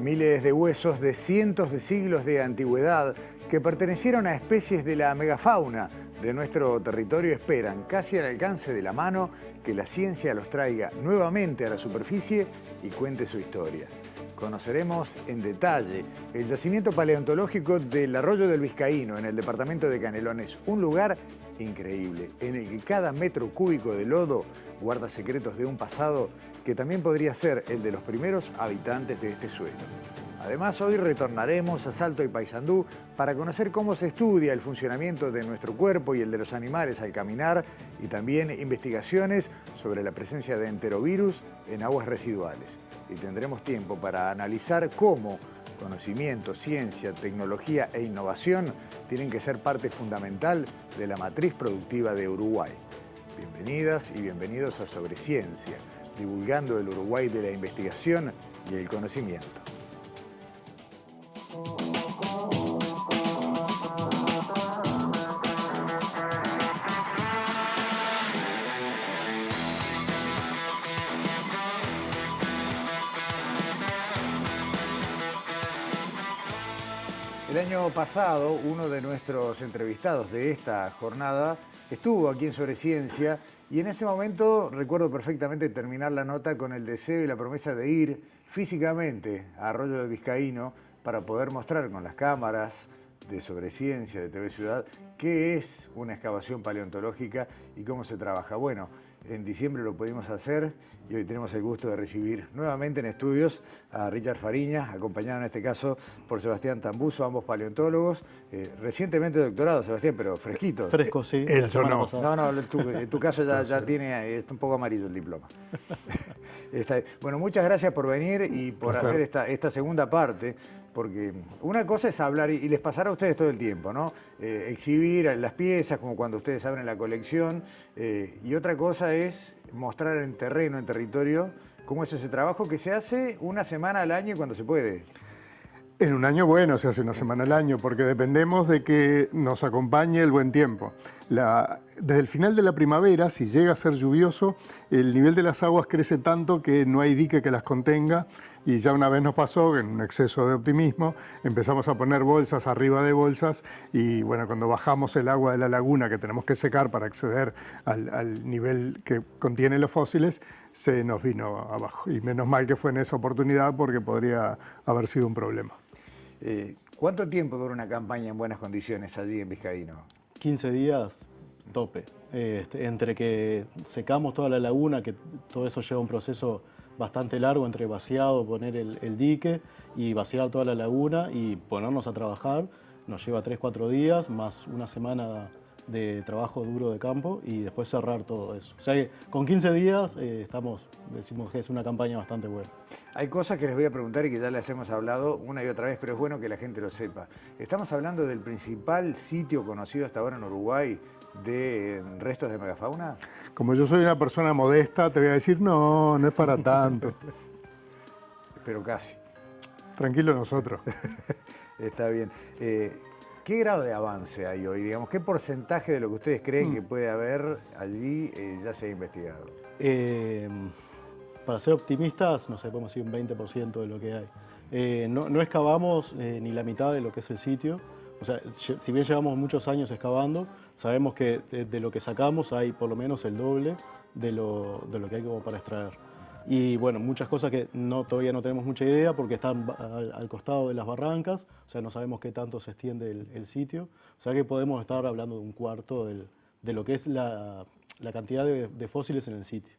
Miles de huesos de cientos de siglos de antigüedad que pertenecieron a especies de la megafauna de nuestro territorio esperan, casi al alcance de la mano, que la ciencia los traiga nuevamente a la superficie y cuente su historia. Conoceremos en detalle el yacimiento paleontológico del Arroyo del Vizcaíno, en el departamento de Canelones, un lugar increíble, en el que cada metro cúbico de lodo guarda secretos de un pasado que también podría ser el de los primeros habitantes de este suelo. Además, hoy retornaremos a Salto y Paysandú para conocer cómo se estudia el funcionamiento de nuestro cuerpo y el de los animales al caminar, y también investigaciones sobre la presencia de enterovirus en aguas residuales. Y tendremos tiempo para analizar cómo conocimiento, ciencia, tecnología e innovación tienen que ser parte fundamental de la matriz productiva de Uruguay. Bienvenidas y bienvenidos a Sobre Ciencia, divulgando el Uruguay de la investigación y el conocimiento. El año pasado, uno de nuestros entrevistados de esta jornada estuvo aquí en Sobre Ciencia, y en ese momento recuerdo perfectamente terminar la nota con el deseo y la promesa de ir físicamente a Arroyo del Vizcaíno para poder mostrar con las cámaras de Sobre Ciencia, de TV Ciudad, qué es una excavación paleontológica y cómo se trabaja. Bueno, en diciembre lo pudimos hacer y hoy tenemos el gusto de recibir nuevamente en estudios a Richard Fariña, acompañado en este caso por Sebastián Tambuso, ambos paleontólogos, recientemente doctorados, Sebastián, pero fresquitos. Fresco, sí. Eso no. No, tu caso ya tiene, está un poco amarillo el diploma. Bueno, muchas gracias por venir y por hacer esta segunda parte, porque una cosa es hablar, y les pasará a ustedes todo el tiempo, ¿no? Exhibir las piezas, como cuando ustedes abren la colección, y otra cosa es mostrar en terreno, en territorio, cómo es ese trabajo que se hace una semana al año cuando se puede. En un año bueno se hace una semana al año, porque dependemos de que nos acompañe el buen tiempo. Desde el final de la primavera, si llega a ser lluvioso, el nivel de las aguas crece tanto que no hay dique que las contenga, y ya una vez nos pasó, en un exceso de optimismo, empezamos a poner bolsas arriba de bolsas, y bueno, cuando bajamos el agua de la laguna que tenemos que secar para acceder al nivel que contiene los fósiles, se nos vino abajo. Y menos mal que fue en esa oportunidad, porque podría haber sido un problema. ¿Cuánto tiempo dura una campaña en buenas condiciones allí en Vizcaíno? 15 días, tope. Entre que secamos toda la laguna, que todo eso lleva un proceso bastante largo entre vaciado, poner el dique y vaciar toda la laguna y ponernos a trabajar, nos lleva 3-4 días, más una semana de trabajo duro de campo y después cerrar todo eso. O sea que con 15 días decimos que es una campaña bastante buena. Hay cosas que les voy a preguntar y que ya les hemos hablado una y otra vez, pero es bueno que la gente lo sepa. Estamos hablando del principal sitio conocido hasta ahora en Uruguay de restos de megafauna. Como yo soy una persona modesta, te voy a decir, no es para tanto. Pero casi. Tranquilo nosotros. Está bien. ¿Qué grado de avance hay hoy? Digamos, ¿qué porcentaje de lo que ustedes creen que puede haber allí ya se ha investigado? Para ser optimistas, no sé, podemos decir un 20% de lo que hay. No excavamos ni la mitad de lo que es el sitio. O sea, si bien llevamos muchos años excavando, sabemos que de lo que sacamos hay por lo menos el doble de lo que hay como para extraer. Y bueno, muchas cosas que todavía no tenemos mucha idea porque están al costado de las barrancas, o sea, no sabemos qué tanto se extiende el sitio. O sea que podemos estar hablando de un cuarto de lo que es la cantidad de fósiles en el sitio.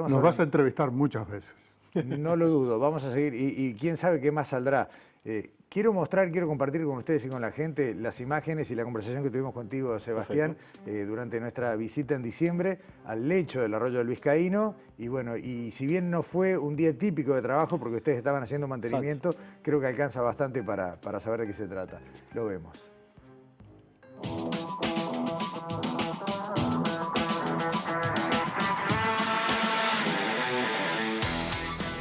Nos vas a entrevistar muchas veces. No lo dudo, vamos a seguir y quién sabe qué más saldrá. Quiero compartir con ustedes y con la gente las imágenes y la conversación que tuvimos contigo, Sebastián, durante nuestra visita en diciembre al lecho del Arroyo del Vizcaíno. Y bueno, y si bien no fue un día típico de trabajo, porque ustedes estaban haciendo mantenimiento, exacto, creo que alcanza bastante para saber de qué se trata. Lo vemos.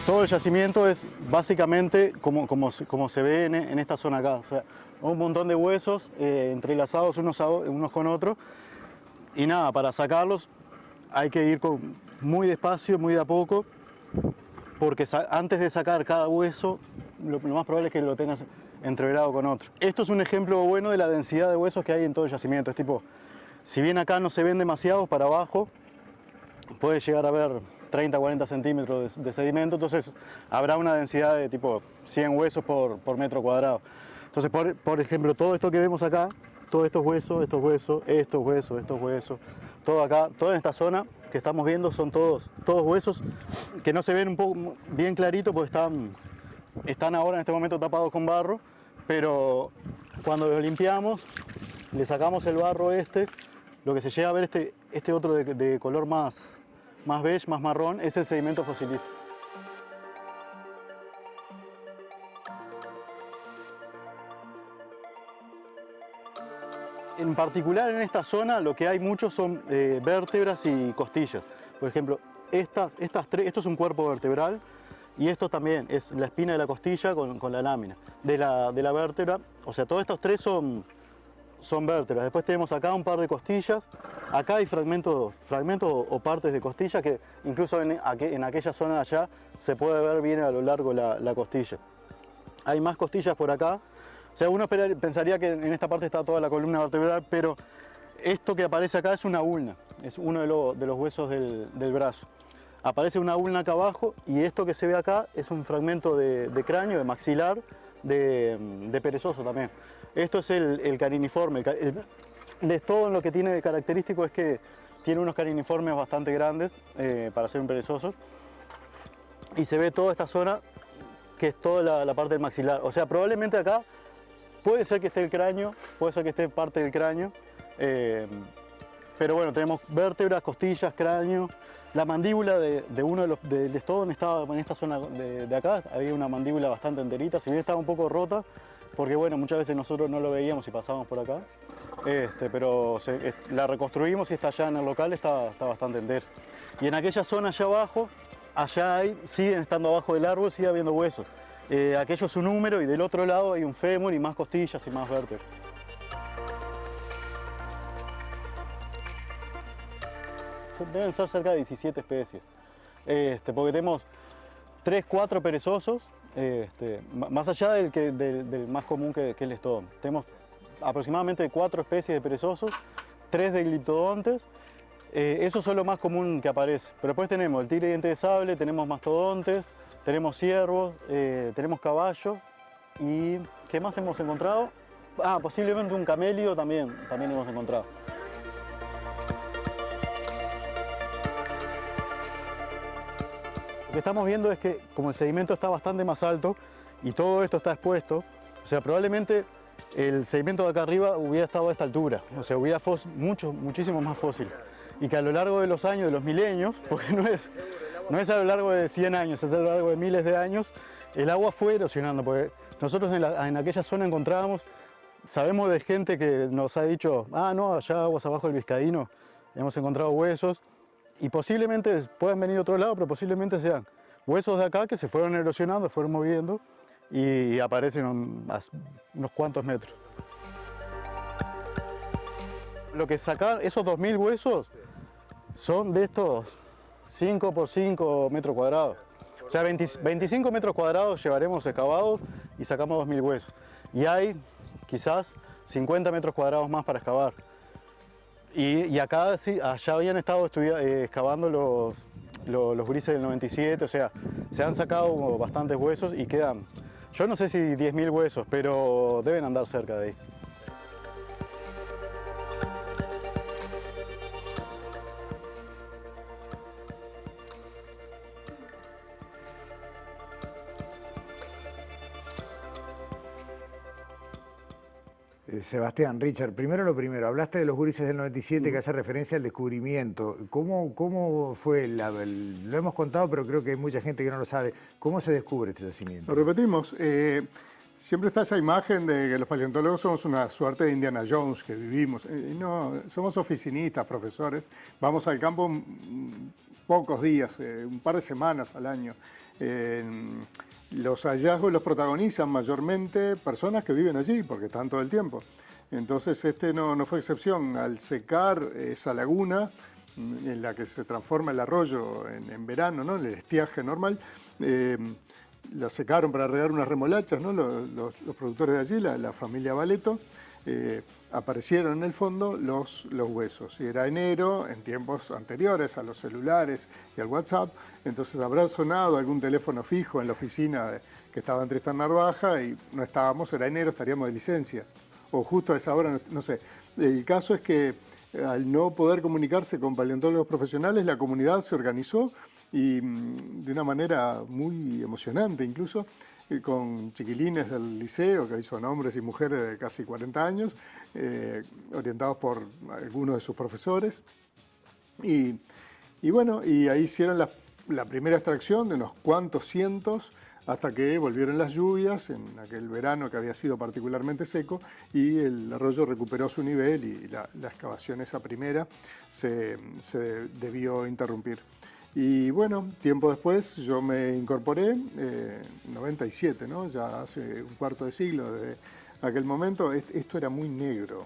Todo el yacimiento es básicamente como se ve en esta zona acá. O sea, un montón de huesos entrelazados unos con otros. Y nada, para sacarlos hay que ir muy despacio, muy de a poco, porque antes de sacar cada hueso lo más probable es que lo tengas entreverado con otro. Esto es un ejemplo bueno de la densidad de huesos que hay en todo el yacimiento. Es tipo, si bien acá no se ven demasiados, para abajo puede llegar a haber 30, 40 centímetros de sedimento, entonces habrá una densidad de tipo 100 huesos por metro cuadrado. Entonces, por ejemplo, todo esto que vemos acá, todos estos huesos, estos huesos, estos huesos, estos huesos, todo acá, toda en esta zona que estamos viendo son todos huesos que no se ven un poco bien clarito porque están ahora en este momento tapados con barro, pero cuando los limpiamos, le sacamos el barro lo que se llega a ver este otro de color más beige, más marrón, es el sedimento fosilífero. En particular en esta zona lo que hay mucho son vértebras y costillas. Por ejemplo, estas tres, esto es un cuerpo vertebral y esto también es la espina de la costilla con la lámina de la vértebra. O sea, todos estos tres son vértebras. Después tenemos acá un par de costillas. Acá hay fragmentos o partes de costilla que incluso en aquella zona de allá se puede ver bien a lo largo la costilla. Hay más costillas por acá. O sea, uno pensaría que en esta parte está toda la columna vertebral, pero esto que aparece acá es una ulna, es uno de los huesos del brazo. Aparece una ulna acá abajo y esto que se ve acá es un fragmento de cráneo, de maxilar, de perezoso también. Esto es el caniniforme. El estodon lo que tiene de característico es que tiene unos caniniformes bastante grandes para ser un perezoso. Y se ve toda esta zona que es toda la parte del maxilar. O sea, probablemente acá puede ser que esté el cráneo, puede ser que esté parte del cráneo. Pero bueno, tenemos vértebras, costillas, cráneo. La mandíbula de uno del estodon estaba en esta zona de acá. Había una mandíbula bastante enterita, si bien estaba un poco rota, porque bueno, muchas veces nosotros no lo veíamos si pasábamos por acá. Pero la reconstruimos y está allá en el local, está bastante entera. Y en aquella zona allá abajo, siguen estando abajo del árbol, sigue habiendo huesos. Aquello es un húmero y del otro lado hay un fémur y más costillas y más vértebras. Deben ser cerca de 17 especies, porque tenemos 3, 4 perezosos, más allá del más común que el estodon. Tenemos aproximadamente 4 especies de perezosos, 3 de gliptodontes, eso es lo más común que aparece. Pero después tenemos el tigre de diente de sable, tenemos mastodontes, tenemos ciervos, tenemos caballos y ¿qué más hemos encontrado? Posiblemente un camelio también hemos encontrado. Lo que estamos viendo es que como el sedimento está bastante más alto y todo esto está expuesto, o sea, probablemente el sedimento de acá arriba hubiera estado a esta altura, o sea, hubiera muchísimo más fósil. Y que a lo largo de los años, de los milenios, porque no es a lo largo de 100 años, es a lo largo de miles de años, el agua fue erosionando, porque nosotros en aquella zona encontrábamos, sabemos de gente que nos ha dicho, no, allá aguas abajo del Vizcaíno, hemos encontrado huesos, y posiblemente puedan venir de otro lado, pero posiblemente sean huesos de acá que se fueron erosionando, fueron moviendo y aparecen a unos cuantos metros. Lo que sacar, esos 2000 huesos son de estos 5 por 5 metros cuadrados. O sea, 25 metros cuadrados llevaremos excavados y sacamos 2000 huesos. Y hay quizás 50 metros cuadrados más para excavar. Y acá sí, allá habían estado excavando los grises del 97, o sea, se han sacado bastantes huesos y quedan, yo no sé si 10.000 huesos, pero deben andar cerca de ahí. Sebastián, Richard, primero lo primero, hablaste de los gurises del 97 que hace referencia al descubrimiento. ¿Cómo fue? Lo hemos contado, pero creo que hay mucha gente que no lo sabe. ¿Cómo se descubre este yacimiento? Lo repetimos. Siempre está esa imagen de que los paleontólogos somos una suerte de Indiana Jones que vivimos. No, somos oficinistas, profesores. Vamos al campo pocos días, un par de semanas al año. Los hallazgos los protagonizan mayormente personas que viven allí, porque están todo el tiempo. Entonces no fue excepción. Al secar esa laguna, en la que se transforma el arroyo en verano, ¿no? El estiaje normal, la secaron para regar unas remolachas, ¿no? Los productores de allí, la familia Valeto, aparecieron en el fondo los huesos. Y era enero, en tiempos anteriores a los celulares y al WhatsApp, entonces habrá sonado algún teléfono fijo en la oficina que estaba en Tristán Narvaja y no estábamos, era enero, estaríamos de licencia. O justo a esa hora, no sé. El caso es que al no poder comunicarse con paleontólogos profesionales, la comunidad se organizó y de una manera muy emocionante incluso, con chiquilines del liceo, que ahí son hombres y mujeres de casi 40 años, orientados por algunos de sus profesores. Y bueno, y ahí hicieron la primera extracción de unos cuantos cientos, hasta que volvieron las lluvias en aquel verano que había sido particularmente seco y el arroyo recuperó su nivel y la excavación esa primera se debió interrumpir. Y bueno, tiempo después yo me incorporé, 97, ¿no? Ya hace un cuarto de siglo desde aquel momento. Esto era muy negro,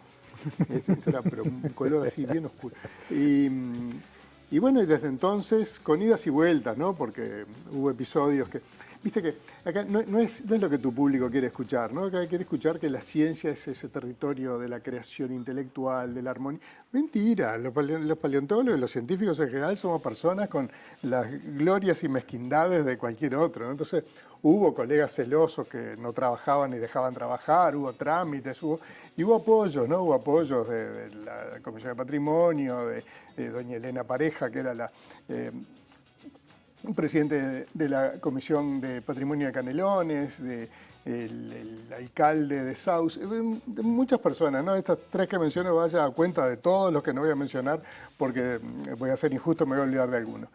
esto era pero un color así bien oscuro. Y bueno, y desde entonces, con idas y vueltas, ¿no? Porque hubo episodios que... Viste que acá no es lo que tu público quiere escuchar, ¿no? Acá quiere escuchar que la ciencia es ese territorio de la creación intelectual, de la armonía. Mentira, los paleontólogos, los científicos en general somos personas con las glorias y mezquindades de cualquier otro, ¿no? Entonces hubo colegas celosos que no trabajaban y dejaban trabajar, hubo trámites, y hubo apoyos, ¿no? Hubo apoyos de la Comisión de Patrimonio, de doña Elena Pareja, que era un presidente de la Comisión de Patrimonio de Canelones, el alcalde de Saus, de muchas personas, ¿no? Estas tres que menciono vaya a cuenta de todos los que no voy a mencionar porque voy a ser injusto, me voy a olvidar de alguno.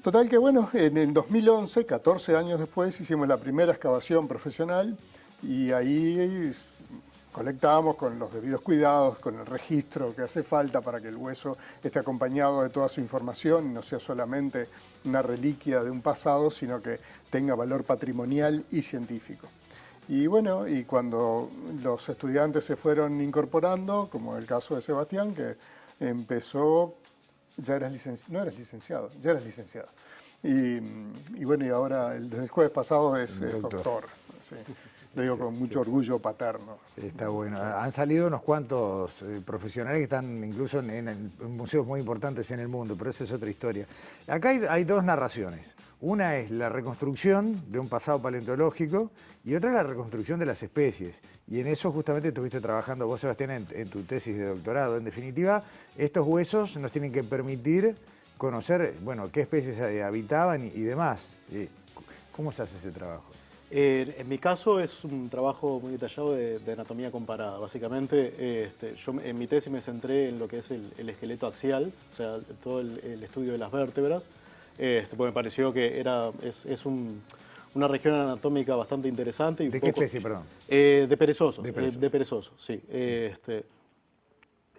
Total que bueno, en el 2011, 14 años después, hicimos la primera excavación profesional y ahí colectamos con los debidos cuidados, con el registro que hace falta para que el hueso esté acompañado de toda su información y no sea solamente una reliquia de un pasado, sino que tenga valor patrimonial y científico. Y bueno, y cuando los estudiantes se fueron incorporando, como el caso de Sebastián, que empezó, no eras licenciado, ya eras licenciado. Y bueno, y ahora desde el jueves pasado es doctor. Sí. Lo digo con mucho orgullo paterno. Está bueno. Han salido unos cuantos profesionales que están incluso en museos muy importantes en el mundo, pero esa es otra historia. Acá hay dos narraciones. Una es la reconstrucción de un pasado paleontológico y otra es la reconstrucción de las especies. Y en eso justamente estuviste trabajando vos, Sebastián, en tu tesis de doctorado. En definitiva, estos huesos nos tienen que permitir conocer, bueno, qué especies habitaban y demás. ¿Cómo se hace ese trabajo? En mi caso es un trabajo muy detallado de anatomía comparada. Básicamente, yo en mi tesis me centré en lo que es el esqueleto axial, o sea, todo el estudio de las vértebras, porque me pareció que es una región anatómica bastante interesante. Y ¿De qué especie, perdón? De perezosos. De perezosos, sí.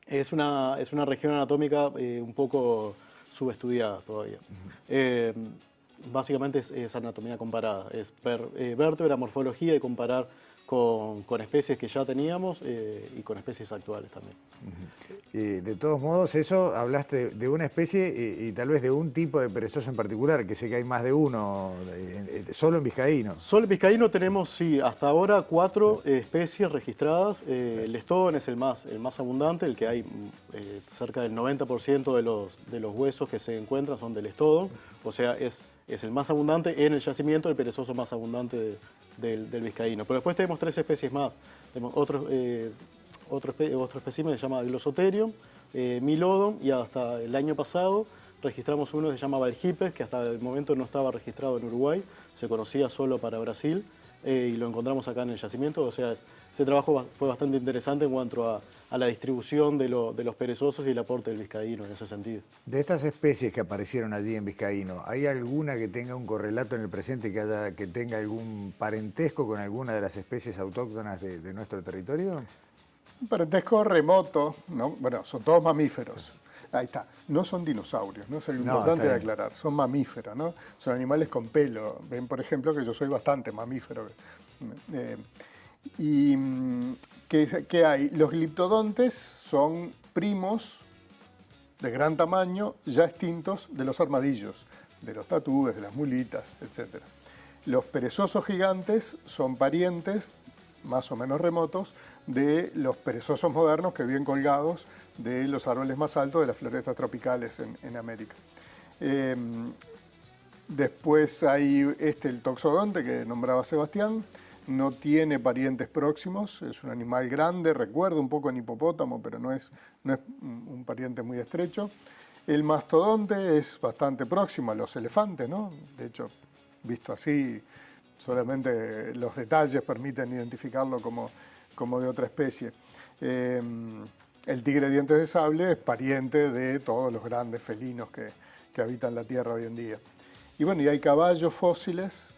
Es una región anatómica un poco subestudiada todavía. Básicamente es anatomía comparada, es ver vértebra, morfología y comparar con especies que ya teníamos y con especies actuales también. De todos modos, eso hablaste de una especie y tal vez de un tipo de perezoso en particular, que sé que hay más de uno, solo en vizcaíno. Solo en vizcaíno tenemos, sí, hasta ahora 4 especies registradas. El estodon es el más abundante, el que hay cerca del 90% de los huesos que se encuentran son del estodon, o sea, es el más abundante en el yacimiento, el perezoso más abundante del vizcaíno. Pero después tenemos 3 especies más. Tenemos otro espécimen que se llama Glossotherium, Milodon, y hasta el año pasado registramos uno que se llama Valgipes, que hasta el momento no estaba registrado en Uruguay, se conocía solo para Brasil, y lo encontramos acá en el yacimiento. O sea, ese trabajo fue bastante interesante en cuanto a la distribución de los perezosos y el aporte del vizcaíno en ese sentido. De estas especies que aparecieron allí en vizcaíno, ¿hay alguna que tenga un correlato en el presente, que tenga algún parentesco con alguna de las especies autóctonas de nuestro territorio? Un parentesco remoto, ¿no? Bueno, son todos mamíferos. Ahí está. No son dinosaurios, ¿no? Es algo importante de aclarar. Son mamíferos, ¿no? Son animales con pelo. Ven, por ejemplo, que yo soy bastante mamífero. ¿Y qué hay? Los gliptodontes son primos de gran tamaño, ya extintos, de los armadillos, de los tatúes, de las mulitas, etc. Los perezosos gigantes son parientes, más o menos remotos, de los perezosos modernos que viven colgados de los árboles más altos de las florestas tropicales en América. Después hay el toxodonte que nombraba Sebastián, no tiene parientes próximos, es un animal grande, recuerda un poco en hipopótamo, pero no es un pariente muy estrecho. El mastodonte es bastante próximo a los elefantes, ¿no? De hecho, visto así, solamente los detalles permiten identificarlo como de otra especie. El tigre de dientes de sable es pariente de todos los grandes felinos que habitan la Tierra hoy en día. Y bueno, y hay caballos fósiles,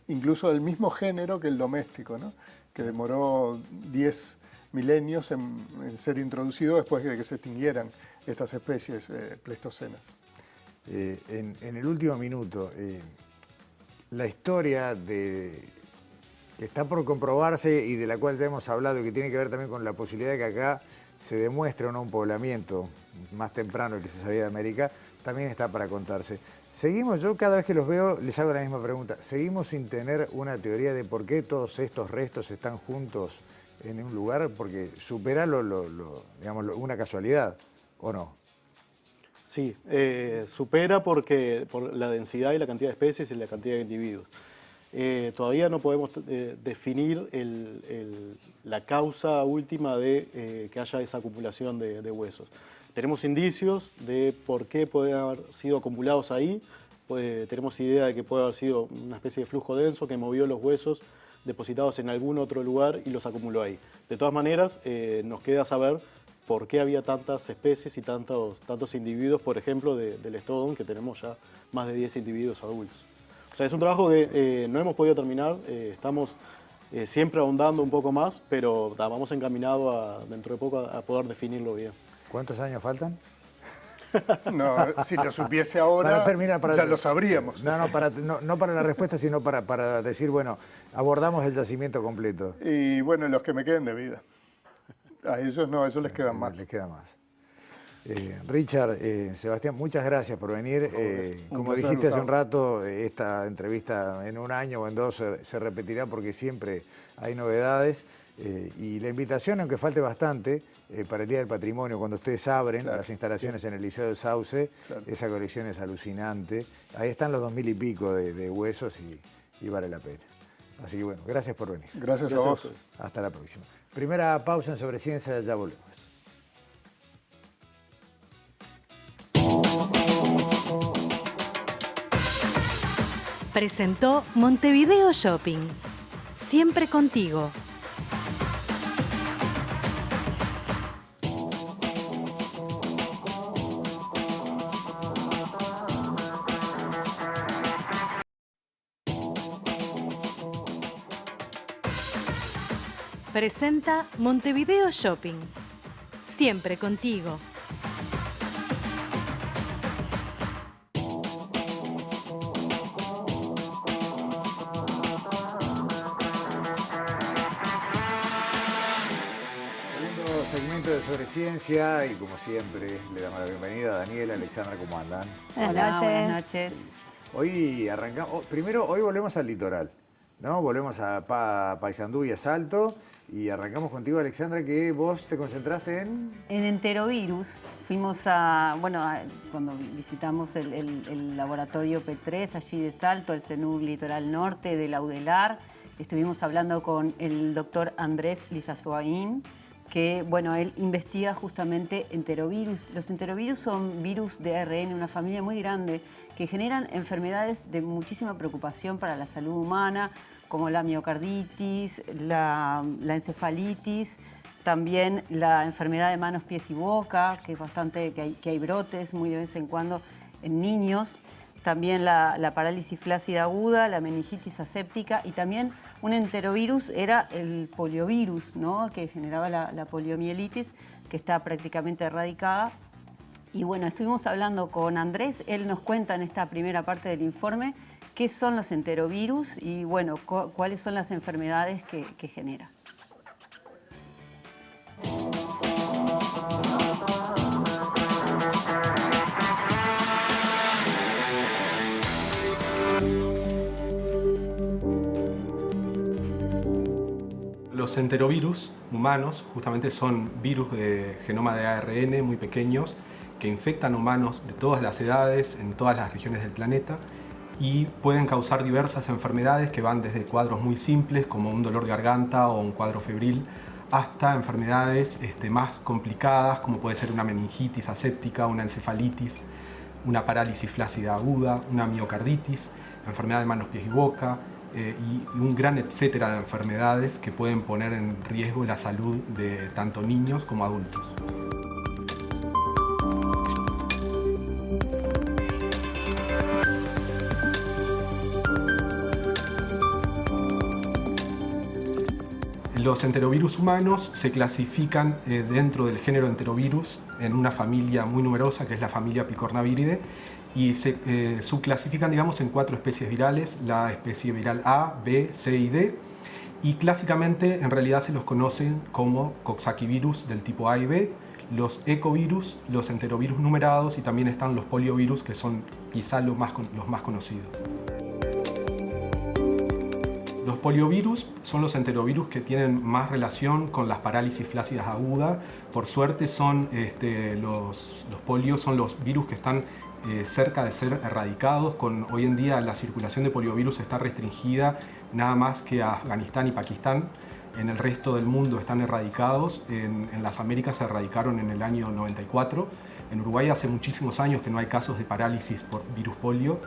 incluso del mismo género que el doméstico, ¿no? Que demoró 10 milenios en ser introducido después de que se extinguieran estas especies pleistocenas. En el último minuto, la historia que está por comprobarse y de la cual ya hemos hablado y que tiene que ver también con la posibilidad de que acá se demuestre o no un poblamiento más temprano que se sabía de América, también está para contarse. Seguimos, yo cada vez que los veo les hago la misma pregunta, seguimos sin tener una teoría de por qué todos estos restos están juntos en un lugar, porque supera digamos, una casualidad, ¿o no? Sí, supera por la densidad y la cantidad de especies y la cantidad de individuos. Todavía no podemos definir la causa última de que haya esa acumulación de huesos. Tenemos indicios de por qué pueden haber sido acumulados ahí, tenemos idea de que puede haber sido una especie de flujo denso que movió los huesos depositados en algún otro lugar y los acumuló ahí. De todas maneras, nos queda saber por qué había tantas especies y tantos individuos, por ejemplo, del estodon, que tenemos ya más de 10 individuos adultos. O sea, es un trabajo que no hemos podido terminar, estamos siempre ahondando un poco más, pero vamos encaminados dentro de poco a poder definirlo bien. ¿Cuántos años faltan? No, si lo supiese ahora, ya lo sabríamos. No para la respuesta, sino para decir, bueno, abordamos el yacimiento completo. Y bueno, los que me queden de vida. A ellos no, a ellos les quedan más. Les queda más. Richard, Sebastián, muchas gracias por venir. Como dijiste hace un rato, esta entrevista en un año o en dos se repetirá porque siempre hay novedades. Y la invitación, aunque falte bastante, para el Día del Patrimonio, cuando ustedes abren las instalaciones en el Liceo del Sauce, esa colección es alucinante. Ahí están los 2000 y pico de huesos y vale la pena. Así que bueno, gracias por venir. Gracias a vos. Hasta la próxima. Primera pausa en Sobre Ciencia, ya volvemos. Presentó Montevideo Shopping. Siempre contigo. Presenta Montevideo Shopping. Siempre contigo. Segundo segmento de Sobre Ciencia y como siempre le damos la bienvenida a Daniela, Alexandra, ¿cómo andan? Buenas noches. Hoy arrancamos, primero hoy volvemos al litoral, ¿no? Volvemos a Paysandú y a Salto y arrancamos contigo, Alexandra, que vos te concentraste en enterovirus. Fuimos cuando visitamos el laboratorio P3 allí de Salto, el CENUR Litoral Norte de Laudelar, estuvimos hablando con el doctor Andrés Lizazoaín, que él investiga justamente enterovirus. Los enterovirus son virus de ARN, una familia muy grande, que generan enfermedades de muchísima preocupación para la salud humana, como la miocarditis, la encefalitis, también la enfermedad de manos, pies y boca, que es bastante, que hay brotes muy de vez en cuando en niños, también la parálisis flácida aguda, la meningitis aséptica y también un enterovirus era el poliovirus, ¿no? Que generaba la poliomielitis, que está prácticamente erradicada. Y bueno, estuvimos hablando con Andrés, él nos cuenta en esta primera parte del informe qué son los enterovirus y bueno, cuáles son las enfermedades que genera. Los enterovirus humanos justamente son virus de genoma de ARN muy pequeños que infectan humanos de todas las edades, en todas las regiones del planeta, y pueden causar diversas enfermedades que van desde cuadros muy simples como un dolor de garganta o un cuadro febril hasta enfermedades más complicadas como puede ser una meningitis aséptica, una encefalitis, una parálisis flácida aguda, una miocarditis, enfermedad de manos, pies y boca y un gran etcétera de enfermedades que pueden poner en riesgo la salud de tanto niños como adultos. Los enterovirus humanos se clasifican dentro del género enterovirus en una familia muy numerosa que es la familia Picornaviridae y se subclasifican, digamos, en 4 especies virales, la especie viral A, B, C y D, y clásicamente en realidad se los conocen como coxsackievirus del tipo A y B, los ecovirus, los enterovirus numerados y también están los poliovirus que son quizá los más conocidos. Los poliovirus son los enterovirus que tienen más relación con las parálisis flácidas agudas. Por suerte los polios son los virus que están cerca de ser erradicados. Hoy en día la circulación de poliovirus está restringida nada más que a Afganistán y Pakistán. En el resto del mundo están erradicados. En las Américas se erradicaron en el año 94. En Uruguay hace muchísimos años que no hay casos de parálisis por virus polio.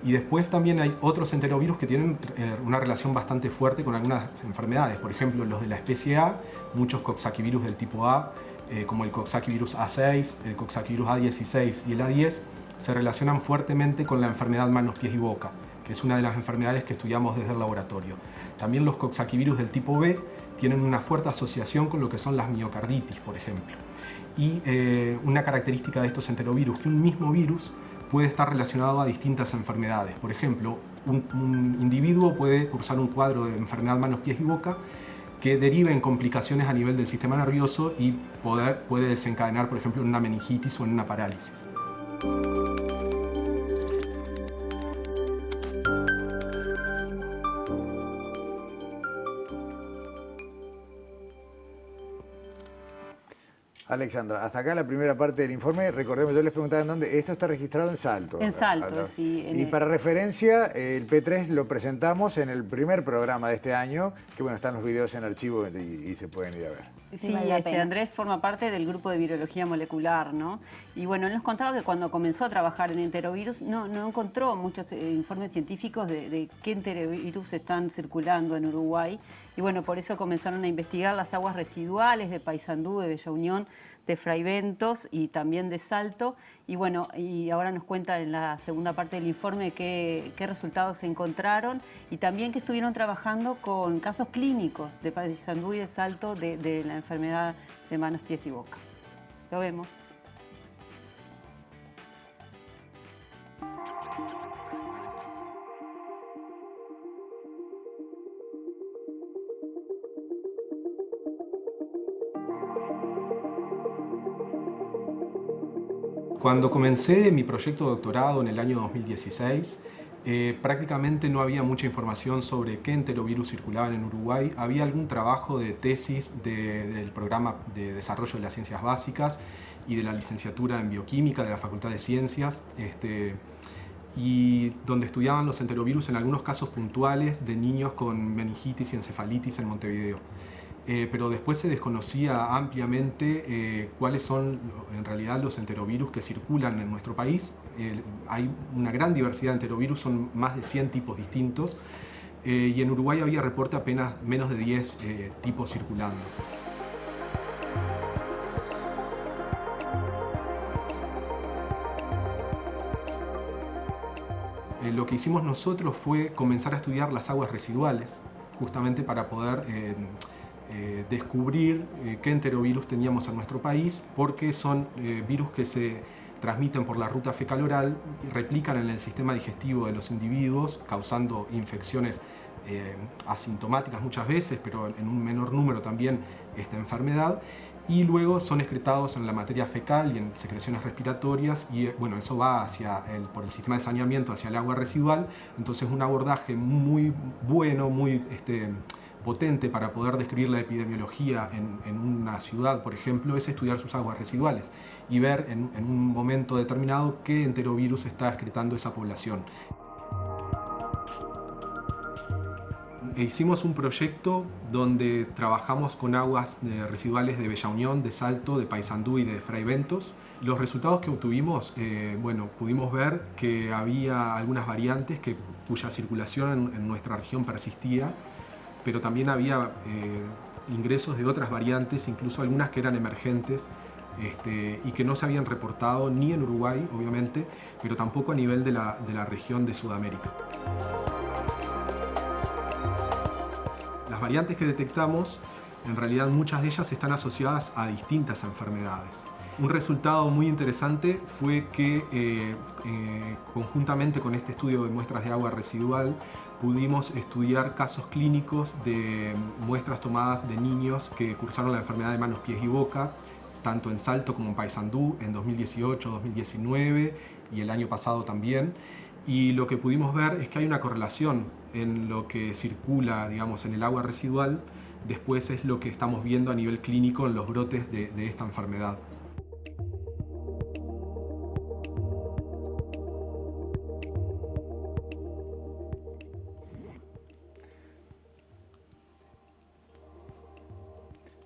Y después también hay otros enterovirus que tienen una relación bastante fuerte con algunas enfermedades. Por ejemplo, los de la especie A, muchos coxsackievirus del tipo A, como el coxsackievirus A6, el coxsackievirus A16 y el A10, se relacionan fuertemente con la enfermedad manos, pies y boca, que es una de las enfermedades que estudiamos desde el laboratorio. También los coxsackievirus del tipo B tienen una fuerte asociación con lo que son las miocarditis, por ejemplo. Y una característica de estos enterovirus, que un mismo virus puede estar relacionado a distintas enfermedades. Por ejemplo, un individuo puede cursar un cuadro de enfermedad manos, pies y boca que derive en complicaciones a nivel del sistema nervioso y puede desencadenar, por ejemplo, en una meningitis o en una parálisis. Alexandra, hasta acá la primera parte del informe. Recordemos, yo les preguntaba en dónde. Esto está registrado en Salto. En Salto, sí. Y para referencia, el P3 lo presentamos en el primer programa de este año, que bueno, están los videos en archivo y se pueden ir a ver. Sí, Andrés forma parte del grupo de virología molecular, ¿no? Y bueno, él nos contaba que cuando comenzó a trabajar en enterovirus no encontró muchos informes científicos de qué enterovirus están circulando en Uruguay. Y bueno, por eso comenzaron a investigar las aguas residuales de Paysandú, de Bella Unión, de Fraiventos y también de Salto. Y bueno, y ahora nos cuenta en la segunda parte del informe qué resultados se encontraron y también que estuvieron trabajando con casos clínicos de Paysandú y de Salto de la enfermedad de manos, pies y boca. Lo vemos. Cuando comencé mi proyecto de doctorado en el año 2016, prácticamente no había mucha información sobre qué enterovirus circulaban en Uruguay. Había algún trabajo de tesis del programa de desarrollo de las ciencias básicas y de la licenciatura en bioquímica de la Facultad de Ciencias, y donde estudiaban los enterovirus en algunos casos puntuales de niños con meningitis y encefalitis en Montevideo. Pero después se desconocía ampliamente cuáles son en realidad los enterovirus que circulan en nuestro país. Hay una gran diversidad de enterovirus, son más de 100 tipos distintos, y en Uruguay había reporte apenas menos de 10 tipos circulando. Lo que hicimos nosotros fue comenzar a estudiar las aguas residuales, justamente para poder descubrir qué enterovirus teníamos en nuestro país, porque son virus que se transmiten por la ruta fecal-oral y replican en el sistema digestivo de los individuos, causando infecciones asintomáticas muchas veces, pero en un menor número también esta enfermedad, y luego son excretados en la materia fecal y en secreciones respiratorias, y bueno, eso va por el sistema de saneamiento hacia el agua residual. Entonces un abordaje muy bueno, muy potente para poder describir la epidemiología en una ciudad, por ejemplo, es estudiar sus aguas residuales y ver en un momento determinado qué enterovirus está excretando esa población. Hicimos un proyecto donde trabajamos con aguas residuales de Bella Unión, de Salto, de Paysandú y de Fray Bentos. Los resultados que obtuvimos, pudimos ver que había algunas variantes cuya circulación en nuestra región persistía, pero también había ingresos de otras variantes, incluso algunas que eran emergentes y que no se habían reportado ni en Uruguay, obviamente, pero tampoco a nivel de la región de Sudamérica. Las variantes que detectamos, en realidad muchas de ellas están asociadas a distintas enfermedades. Un resultado muy interesante fue que conjuntamente con este estudio de muestras de agua residual pudimos estudiar casos clínicos de muestras tomadas de niños que cursaron la enfermedad de manos, pies y boca, tanto en Salto como en Paysandú en 2018, 2019 y el año pasado también. Y lo que pudimos ver es que hay una correlación en lo que circula, digamos, en el agua residual, después es lo que estamos viendo a nivel clínico en los brotes de esta enfermedad.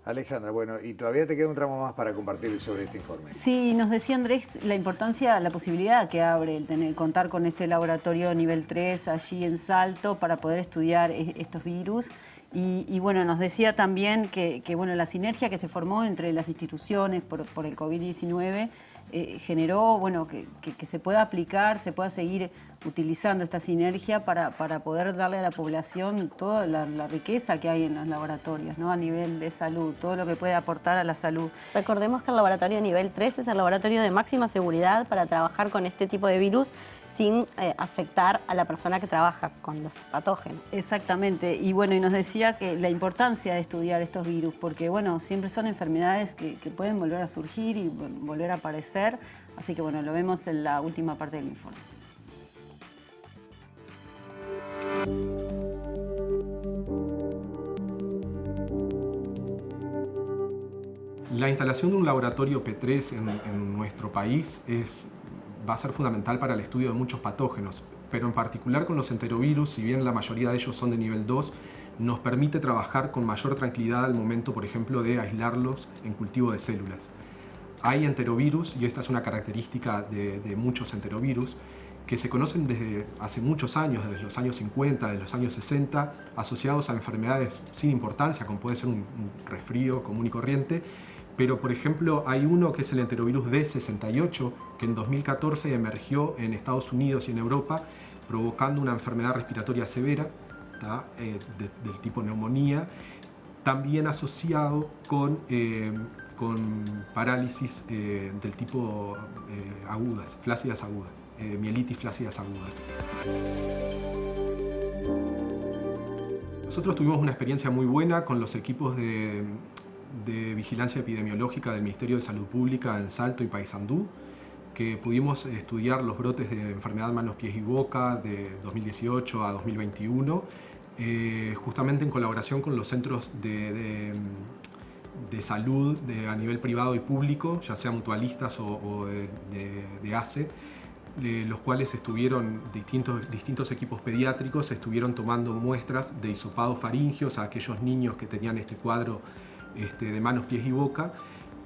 Alexandra, bueno, y todavía te queda un tramo más para compartir sobre este informe. Sí, nos decía Andrés la importancia, la posibilidad que abre el contar con este laboratorio nivel 3 allí en Salto para poder estudiar estos virus. Y bueno, nos decía también que bueno, la sinergia que se formó entre las instituciones por el COVID-19 generó bueno, que se pueda aplicar, se pueda seguir utilizando esta sinergia para poder darle a la población toda la riqueza que hay en los laboratorios, ¿no? A nivel de salud, todo lo que puede aportar a la salud. Recordemos que el laboratorio nivel 3 es el laboratorio de máxima seguridad para trabajar con este tipo de virus sin afectar a la persona que trabaja con los patógenos. Exactamente, y bueno, y nos decía que la importancia de estudiar estos virus, porque bueno, siempre son enfermedades que pueden volver a surgir y volver a aparecer, así que bueno, lo vemos en la última parte del informe. La instalación de un laboratorio P3 en nuestro país va a ser fundamental para el estudio de muchos patógenos, pero en particular con los enterovirus, si bien la mayoría de ellos son de nivel 2, nos permite trabajar con mayor tranquilidad al momento, por ejemplo, de aislarlos en cultivo de células. Hay enterovirus, y esta es una característica de muchos enterovirus, que se conocen desde hace muchos años, desde los años 50, desde los años 60, asociados a enfermedades sin importancia, como puede ser un resfrío común y corriente, pero por ejemplo hay uno que es el enterovirus D68, que en 2014 emergió en Estados Unidos y en Europa, provocando una enfermedad respiratoria severa, del tipo neumonía, también asociado con parálisis del tipo agudas, flácidas agudas. Mielitis flácidas agudas. Nosotros tuvimos una experiencia muy buena con los equipos de vigilancia epidemiológica del Ministerio de Salud Pública en Salto y Paysandú, que pudimos estudiar los brotes de enfermedad manos, pies y boca de 2018 a 2021, justamente en colaboración con los centros de salud a nivel privado y público, ya sean mutualistas o de ACE, los cuales estuvieron distintos equipos pediátricos, estuvieron tomando muestras de hisopados faringios a aquellos niños que tenían este cuadro de manos, pies y boca,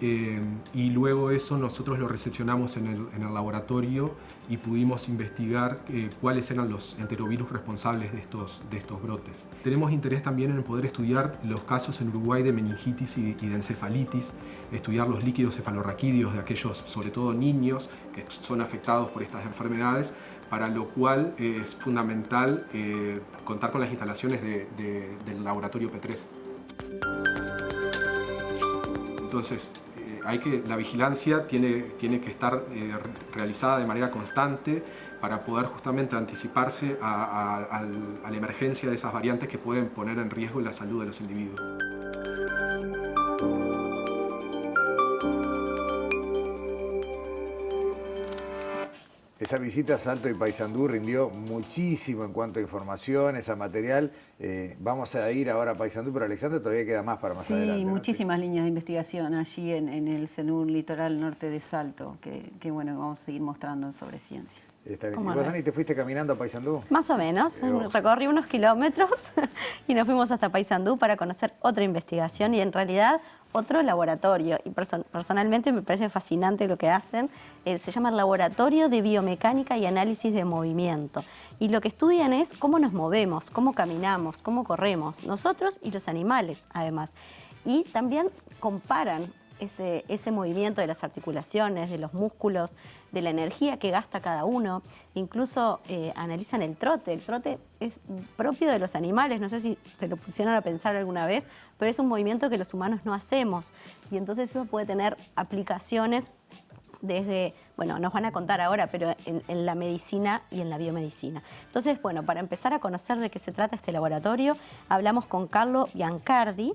y luego eso nosotros lo recepcionamos en el laboratorio y pudimos investigar cuáles eran los enterovirus responsables de estos brotes. Tenemos interés también en poder estudiar los casos en Uruguay de meningitis y de encefalitis, estudiar los líquidos cefalorraquídeos de aquellos, sobre todo niños, que son afectados por estas enfermedades, para lo cual es fundamental contar con las instalaciones del laboratorio P3. Entonces, la vigilancia tiene que estar realizada de manera constante para poder justamente anticiparse a la emergencia de esas variantes que pueden poner en riesgo la salud de los individuos. Esa visita a Salto y Paysandú rindió muchísimo en cuanto a informaciones, a material. Vamos a ir ahora a Paysandú, pero Alexandra todavía queda más para más adelante. Sí, ¿no? muchísimas líneas de investigación allí en el CENUR Litoral Norte de Salto, que bueno, vamos a seguir mostrando sobre ciencia. Está bien. ¿Y ¿Cómo vos, no? Dani, te fuiste caminando a Paysandú? Más o menos, Ojo. recorrí unos kilómetros y nos fuimos hasta Paysandú para conocer otra investigación y en realidad otro laboratorio. Y personalmente me parece fascinante lo que hacen. Se llama el Laboratorio de Biomecánica y Análisis de Movimiento. Y lo que estudian es cómo nos movemos, cómo caminamos, cómo corremos, nosotros y los animales además. Y también comparan ese movimiento de las articulaciones, de los músculos, de la energía que gasta cada uno. Incluso analizan el trote. El trote es propio de los animales, no sé si se lo pusieron a pensar alguna vez, pero es un movimiento que los humanos no hacemos. Y entonces eso puede tener aplicaciones desde, bueno, nos van a contar ahora, pero en la medicina y en la biomedicina. Entonces, bueno, para empezar a conocer de qué se trata este laboratorio, hablamos con Carlo Biancardi,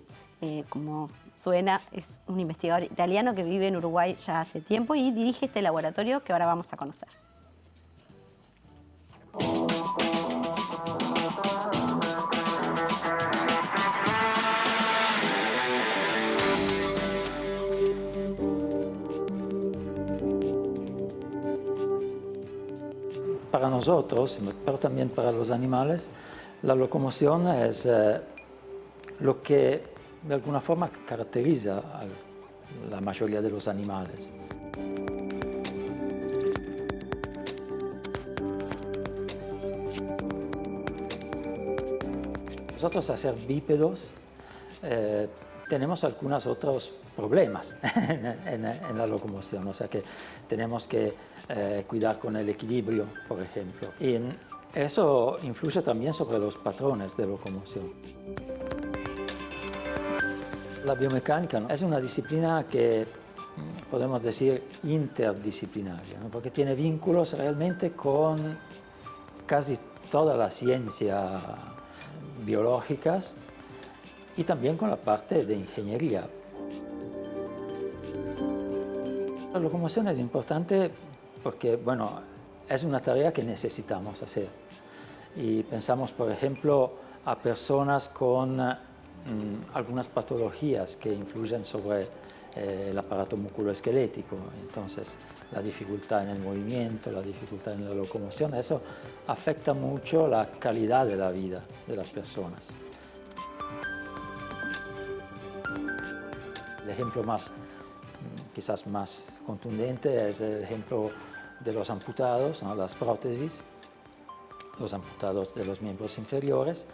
como suena, es un investigador italiano que vive en Uruguay ya hace tiempo y dirige este laboratorio que ahora vamos a conocer. Para nosotros, pero también para los animales, la locomoción es lo que de alguna forma caracteriza a la mayoría de los animales. Nosotros, al ser bípedos, tenemos algunos otros problemas en la locomoción, o sea que tenemos que cuidar con el equilibrio, por ejemplo. Y eso influye también sobre los patrones de locomoción. La biomecánica es una disciplina que podemos decir interdisciplinaria, ¿no? Porque tiene vínculos realmente con casi toda la ciencia biológicas y también con la parte de ingeniería. La locomoción es importante porque, bueno, es una tarea que necesitamos hacer. Y pensamos, por ejemplo, a personas con algunas patologías que influyen sobre el aparato musculoesquelético. Entonces, la dificultad en el movimiento, la dificultad en la locomoción, eso afecta mucho la calidad de la vida de las personas. El ejemplo quizás más contundente es el ejemplo de los amputados, ¿no? Las prótesis, los amputados de los miembros inferiores.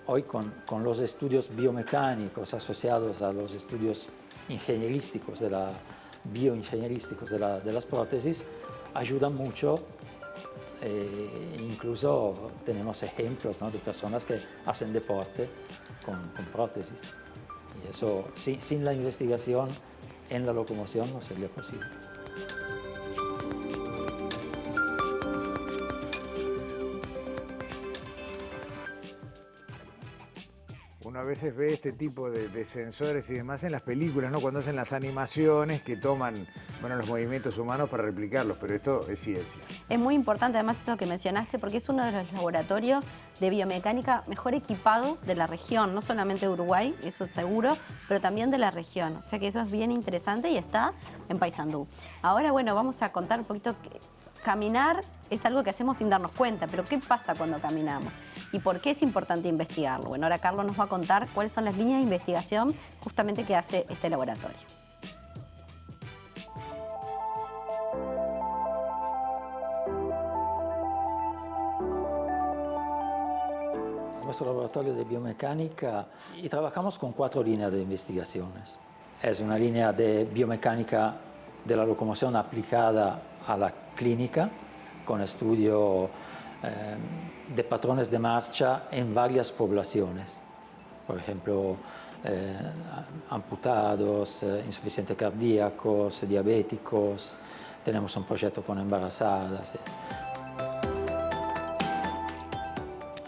Hoy con los estudios biomecánicos asociados a los estudios ingenierísticos, bioingenierísticos de las prótesis, ayudan mucho. Incluso tenemos ejemplos, ¿no? De personas que hacen deporte con prótesis. Y eso, sin la investigación en la locomoción, no sería posible. Uno a veces ve este tipo de sensores y demás en las películas, ¿no? Cuando hacen las animaciones que toman, bueno, los movimientos humanos para replicarlos, pero esto es ciencia. Es muy importante además eso que mencionaste porque es uno de los laboratorios de biomecánica mejor equipados de la región, no solamente de Uruguay, eso seguro, pero también de la región. O sea que eso es bien interesante y está en Paysandú. Ahora, bueno, vamos a contar un poquito que caminar es algo que hacemos sin darnos cuenta, pero ¿qué pasa cuando caminamos? ¿Y por qué es importante investigarlo? Bueno, ahora Carlos nos va a contar cuáles son las líneas de investigación justamente que hace este laboratorio. Nuestro laboratorio de biomecánica y trabajamos con 4 líneas de investigaciones. Es una línea de biomecánica de la locomoción aplicada a la clínica, con estudio de patrones de marcha en varias poblaciones. Por ejemplo, amputados, insuficientes cardíacos, diabéticos. Tenemos un proyecto con embarazadas.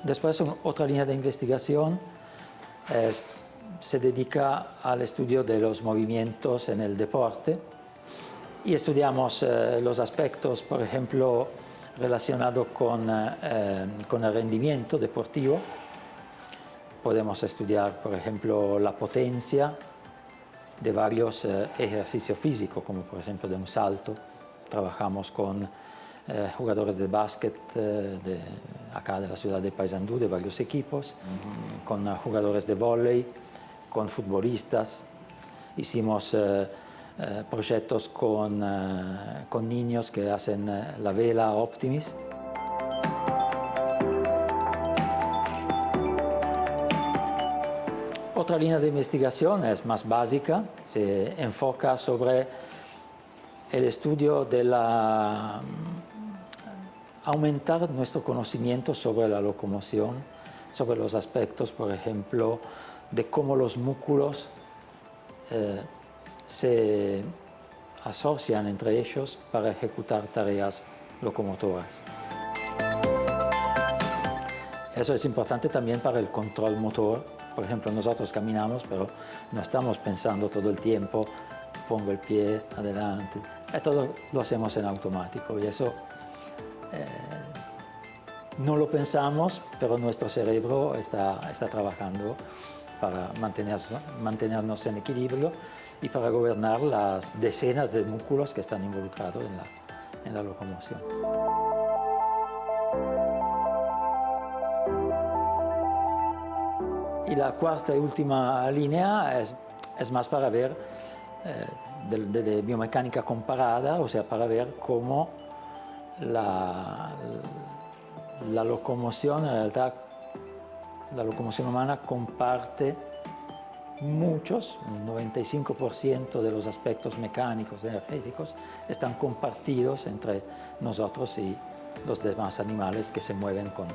Después, otra línea de investigación se dedica al estudio de los movimientos en el deporte Y estudiamos los aspectos, por ejemplo, relacionados con el rendimiento deportivo. Podemos estudiar, por ejemplo, la potencia de varios ejercicios físicos, como por ejemplo de un salto. Trabajamos con jugadores de básquet acá de la ciudad de Paysandú, de varios equipos, con jugadores de vóley, con futbolistas. Hicimos proyectos con niños que hacen la vela Optimist. Otra línea de investigación es más básica, se enfoca sobre el estudio de aumentar nuestro conocimiento sobre la locomoción, sobre los aspectos, por ejemplo, de cómo los músculos se asocian entre ellos para ejecutar tareas locomotoras. Eso es importante también para el control motor. Por ejemplo, nosotros caminamos, pero no estamos pensando todo el tiempo, pongo el pie adelante. Todo lo hacemos en automático y eso no lo pensamos, pero nuestro cerebro está trabajando para mantenernos en equilibrio y para gobernar las decenas de músculos que están involucrados en la locomoción. Y la cuarta y última línea es más para ver de biomecánica comparada, o sea, para ver cómo la locomoción, en realidad, la locomoción humana comparte muchos, un 95% de los aspectos mecánicos, energéticos, están compartidos entre nosotros y los demás animales que se mueven con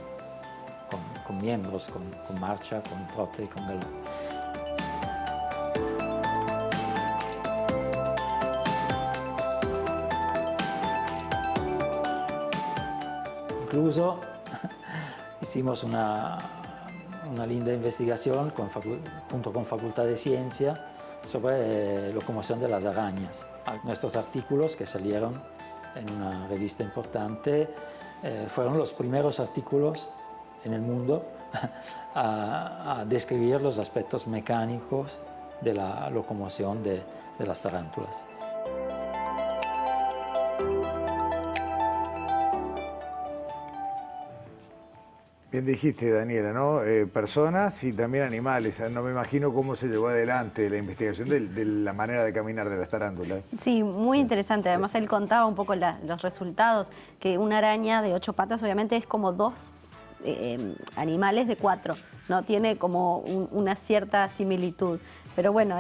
miembros, con marcha, con trote y con galop. Incluso hicimos una linda investigación junto con Facultad de Ciencia sobre locomoción de las arañas. Nuestros artículos que salieron en una revista importante fueron los primeros artículos en el mundo a describir los aspectos mecánicos de la locomoción de las tarántulas. Bien dijiste, Daniela, ¿no? Personas y también animales. No me imagino cómo se llevó adelante la investigación de la manera de caminar de las tarántulas. Sí, muy interesante. Además, él contaba un poco los resultados, que una araña de 8 patas obviamente es como 2 animales de 4, ¿no? Tiene como una cierta similitud. Pero bueno,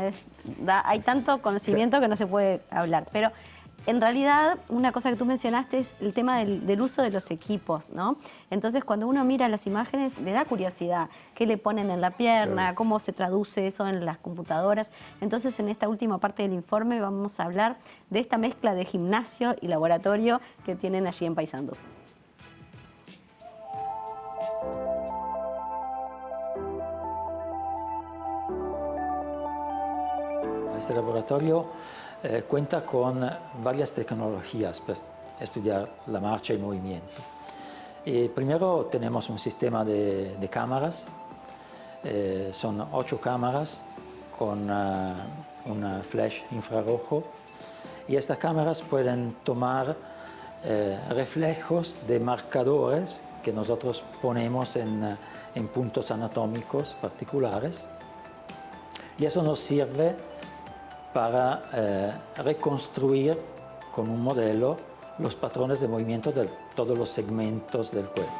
hay tanto conocimiento que no se puede hablar. Pero en realidad, una cosa que tú mencionaste es el tema del uso de los equipos, ¿no? Entonces, cuando uno mira las imágenes, le da curiosidad qué le ponen en la pierna, claro, cómo se traduce eso en las computadoras. Entonces, en esta última parte del informe vamos a hablar de esta mezcla de gimnasio y laboratorio que tienen allí en Paysandú. Este laboratorio cuenta con varias tecnologías para estudiar la marcha y movimiento. Primero tenemos un sistema de cámaras, son 8 cámaras con un flash infrarrojo y estas cámaras pueden tomar reflejos de marcadores que nosotros ponemos en puntos anatómicos particulares y eso nos sirve para reconstruir con un modelo los patrones de movimiento de todos los segmentos del cuerpo.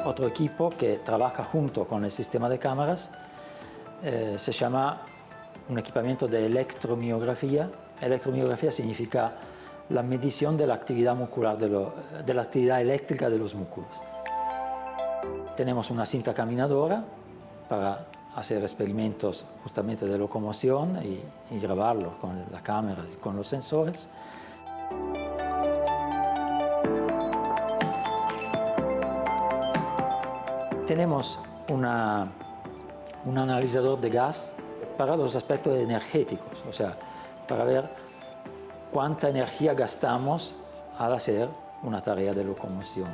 Otro equipo que trabaja junto con el sistema de cámaras se llama un equipamiento de electromiografía. Electromiografía significa la medición de la actividad muscular, de la actividad eléctrica de los músculos. Tenemos una cinta caminadora para hacer experimentos justamente de locomoción y grabarlo con la cámara y con los sensores. Tenemos un analizador de gas para los aspectos energéticos, o sea, para ver cuánta energía gastamos al hacer una tarea de locomoción.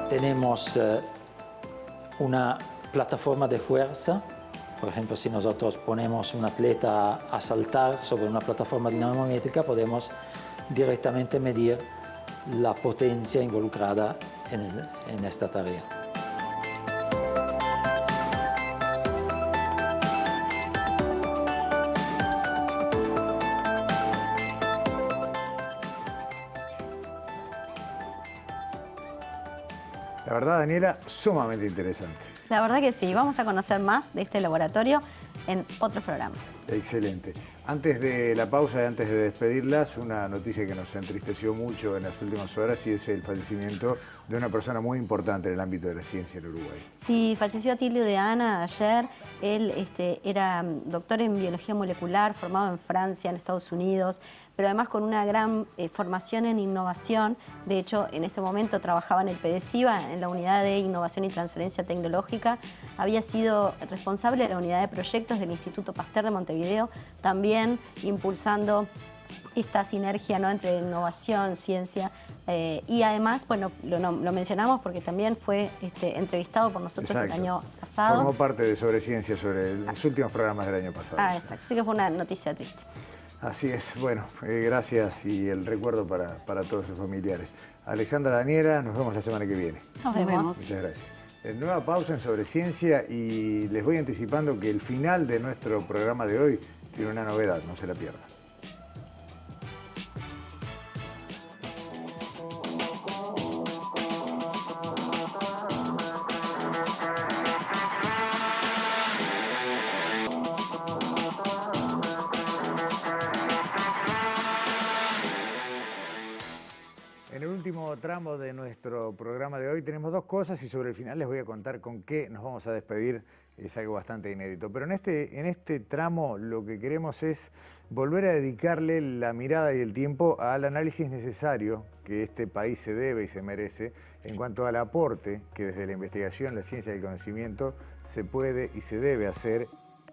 Tenemos una plataforma de fuerza. Por ejemplo, si nosotros ponemos un atleta a saltar sobre una plataforma dinamométrica, podemos directamente medir la potencia involucrada en esta tarea. La verdad, Daniela, sumamente interesante. La verdad que sí, vamos a conocer más de este laboratorio en otros programas. Excelente. Antes de la pausa y antes de despedirlas, una noticia que nos entristeció mucho en las últimas horas y es el fallecimiento de una persona muy importante en el ámbito de la ciencia en Uruguay. Sí, falleció Atilio de Ana ayer. Él era doctor en biología molecular, formado en Francia, en Estados Unidos, pero además con una gran formación en innovación. De hecho, en este momento trabajaba en el PDCIVA, en la Unidad de Innovación y Transferencia Tecnológica. Había sido responsable de la Unidad de Proyectos del Instituto Pasteur de Montevideo, también impulsando esta sinergia, ¿no?, entre innovación, ciencia, y además, bueno, lo mencionamos porque también fue entrevistado por nosotros. Exacto. El año pasado. Formó parte de Sobre Ciencia, sobre los últimos programas del año pasado. Exacto. Así que fue una noticia triste. Así es. Bueno, gracias y el recuerdo para todos sus familiares. Alexandra, Daniela, nos vemos la semana que viene. Nos vemos. Muchas gracias. Nueva pausa en Sobre Ciencia y les voy anticipando que el final de nuestro programa de hoy tiene una novedad, no se la pierdan. En el último tramo de nuestro programa de hoy tenemos dos cosas y sobre el final les voy a contar con qué nos vamos a despedir. Es algo bastante inédito. Pero en este tramo lo que queremos es volver a dedicarle la mirada y el tiempo al análisis necesario que este país se debe y se merece en cuanto al aporte que desde la investigación, la ciencia y el conocimiento se puede y se debe hacer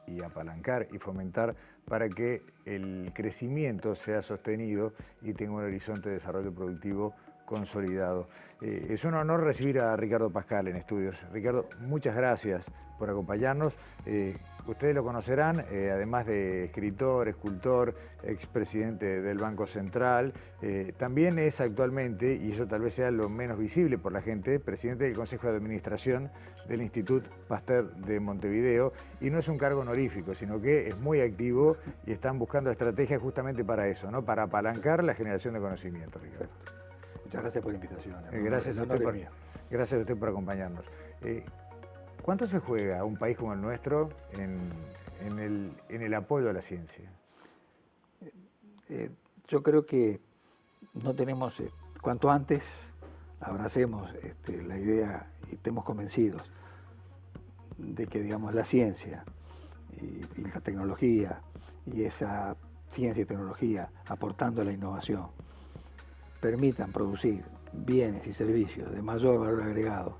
y apalancar y fomentar para que el crecimiento sea sostenido y tenga un horizonte de desarrollo productivo consolidado. Es un honor recibir a Ricardo Pascal en estudios. Ricardo, muchas gracias por acompañarnos. Ustedes lo conocerán, además de escritor, escultor, expresidente del Banco Central, también es actualmente, y eso tal vez sea lo menos visible por la gente, presidente del Consejo de Administración del Instituto Pasteur de Montevideo, y no es un cargo honorífico, sino que es muy activo y están buscando estrategias justamente para eso, ¿no? Para apalancar la generación de conocimiento, Ricardo. Exacto. Muchas gracias por la invitación. Gracias a usted por acompañarnos. ¿Cuánto se juega a un país como el nuestro en el apoyo a la ciencia? Yo creo que no tenemos, cuanto antes abracemos la idea y estemos convencidos de que, digamos, la ciencia y la tecnología y esa ciencia y tecnología aportando a la innovación permitan producir bienes y servicios de mayor valor agregado,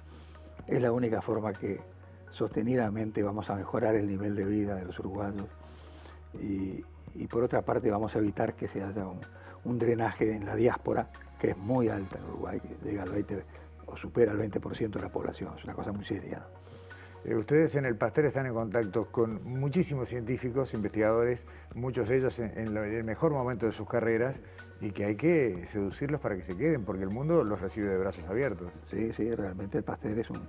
es la única forma que sostenidamente vamos a mejorar el nivel de vida de los uruguayos y por otra parte vamos a evitar que se haya un drenaje en la diáspora, que es muy alta en Uruguay, que llega al 20 o supera el 20% de la población, es una cosa muy seria, ¿no? Ustedes en el Pasteur están en contacto con muchísimos científicos, investigadores, muchos de ellos en el mejor momento de sus carreras, y que hay que seducirlos para que se queden, porque el mundo los recibe de brazos abiertos. Sí, sí, realmente el Pasteur es un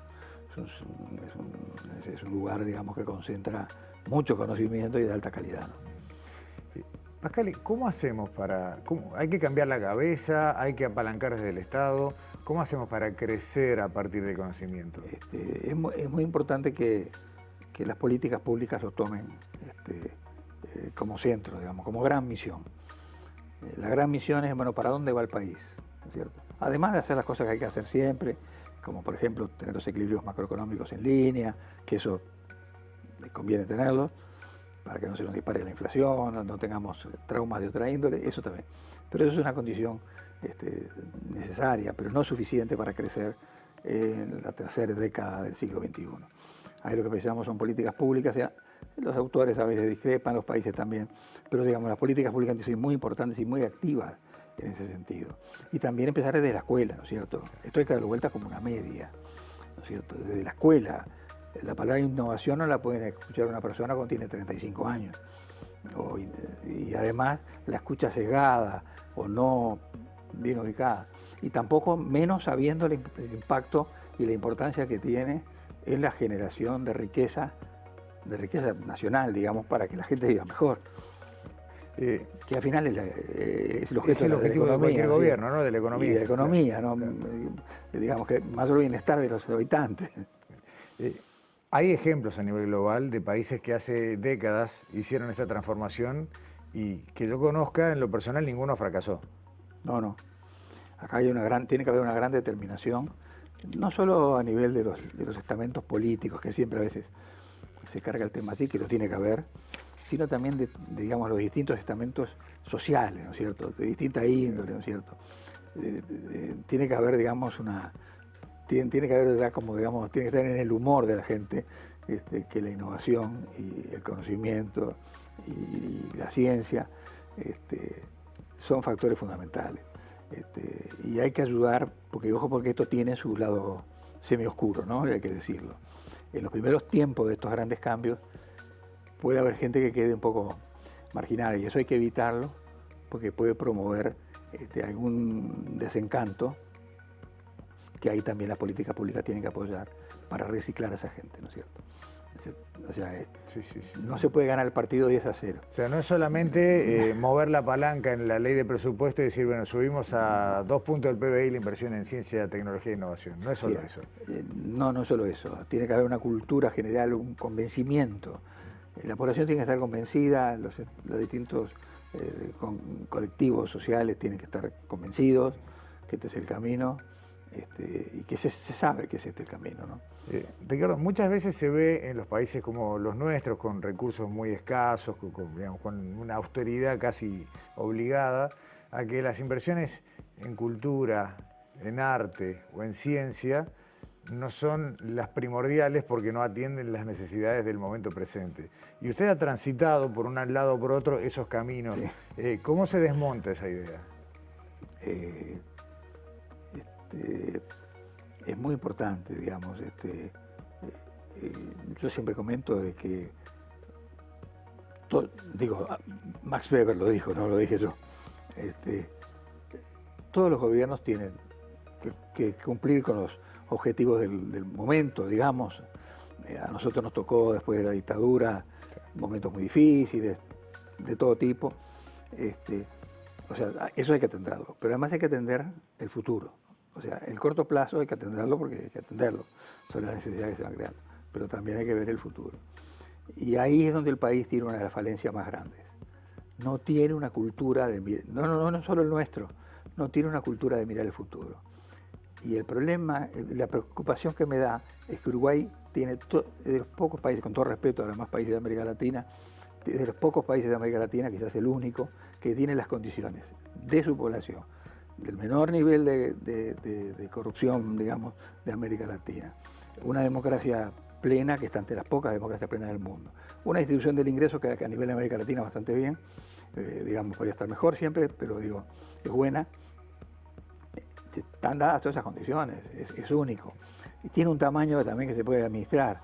lugar, digamos, que concentra mucho conocimiento y de alta calidad, ¿no? Pascal, ¿cómo hacemos hay que cambiar la cabeza, hay que apalancar desde el Estado? ¿Cómo hacemos para crecer a partir del conocimiento? Es muy importante que las políticas públicas lo tomen como centro, digamos, como gran misión. La gran misión es, bueno, ¿para dónde va el país? ¿No es cierto? Además de hacer las cosas que hay que hacer siempre, como por ejemplo tener los equilibrios macroeconómicos en línea, que eso conviene tenerlo, para que no se nos dispare la inflación, no tengamos traumas de otra índole, eso también. Pero eso es una condición necesaria, pero no suficiente para crecer en la tercera década del siglo XXI. Ahí lo que pensamos son políticas públicas, los autores a veces discrepan, los países también, pero digamos, las políticas públicas han sido muy importantes y muy activas en ese sentido. Y también empezar desde la escuela, ¿no es cierto? Esto hay que darle vuelta como una media, ¿no es cierto? Desde la escuela. La palabra innovación no la puede escuchar una persona cuando tiene 35 años. Y además la escucha sesgada o no bien ubicada. Y tampoco menos sabiendo el impacto y la importancia que tiene en la generación de riqueza nacional, digamos, para que la gente viva mejor. Que al final es el objetivo de cualquier gobierno, ¿no? De la economía. Y de la economía, ¿no? Claro. Digamos que mayor bienestar de los habitantes. Hay ejemplos a nivel global de países que hace décadas hicieron esta transformación y que yo conozca, en lo personal, ninguno fracasó. No. Acá tiene que haber una gran determinación, no solo a nivel de los estamentos políticos, que siempre a veces se carga el tema así, que lo tiene que haber, sino también de digamos, los distintos estamentos sociales, ¿no es cierto?, de distinta índole, ¿no es cierto? Tiene que haber, digamos, tiene que haber ya como, digamos, tiene que estar en el humor de la gente, que la innovación y el conocimiento y la ciencia son factores fundamentales. Y hay que ayudar, porque esto tiene su lado semioscuro, ¿no? Hay que decirlo. En los primeros tiempos de estos grandes cambios puede haber gente que quede un poco marginada y eso hay que evitarlo porque puede promover algún desencanto que ahí también las políticas públicas tienen que apoyar para reciclar a esa gente, ¿no es cierto? O sea, sí. No se puede ganar el partido 10-0. O sea, no es solamente mover la palanca en la ley de presupuesto y decir, bueno, subimos a 2 puntos del PBI la inversión en ciencia, tecnología e innovación. No es solo eso. No es solo eso. Tiene que haber una cultura general, un convencimiento. La población tiene que estar convencida, los distintos colectivos sociales tienen que estar convencidos que este es el camino. Y que se sabe que es el camino, ¿no? Ricardo, muchas veces se ve en los países como los nuestros, con recursos muy escasos, con una austeridad casi obligada, a que las inversiones en cultura, en arte o en ciencia no son las primordiales porque no atienden las necesidades del momento presente. Y usted ha transitado por un lado o por otro esos caminos. Sí. ¿Cómo se desmonta esa idea? Es muy importante, digamos. Yo siempre comento de que, Max Weber lo dijo, no lo dije yo. Todos los gobiernos tienen que cumplir con los objetivos del momento, digamos. A nosotros nos tocó después de la dictadura momentos muy difíciles, de todo tipo. O sea, eso hay que atenderlo, pero además hay que atender el futuro. O sea, el corto plazo hay que atenderlo porque hay que atenderlo, son las necesidades que se van creando, pero también hay que ver el futuro. Y ahí es donde el país tiene una de las falencias más grandes. No tiene una cultura no solo el nuestro, no tiene una cultura de mirar el futuro. Y el problema, la preocupación que me da es que Uruguay tiene, de los pocos países, con todo respeto a los demás países de América Latina, de los pocos países de América Latina, quizás el único, que tiene las condiciones de su población, del menor nivel de corrupción, digamos, de América Latina. Una democracia plena, que está ante las pocas democracias plenas del mundo. Una distribución del ingreso que a nivel de América Latina bastante bien, digamos, podría estar mejor siempre, pero digo, es buena. Están dadas todas esas condiciones, es único. Y tiene un tamaño también que se puede administrar.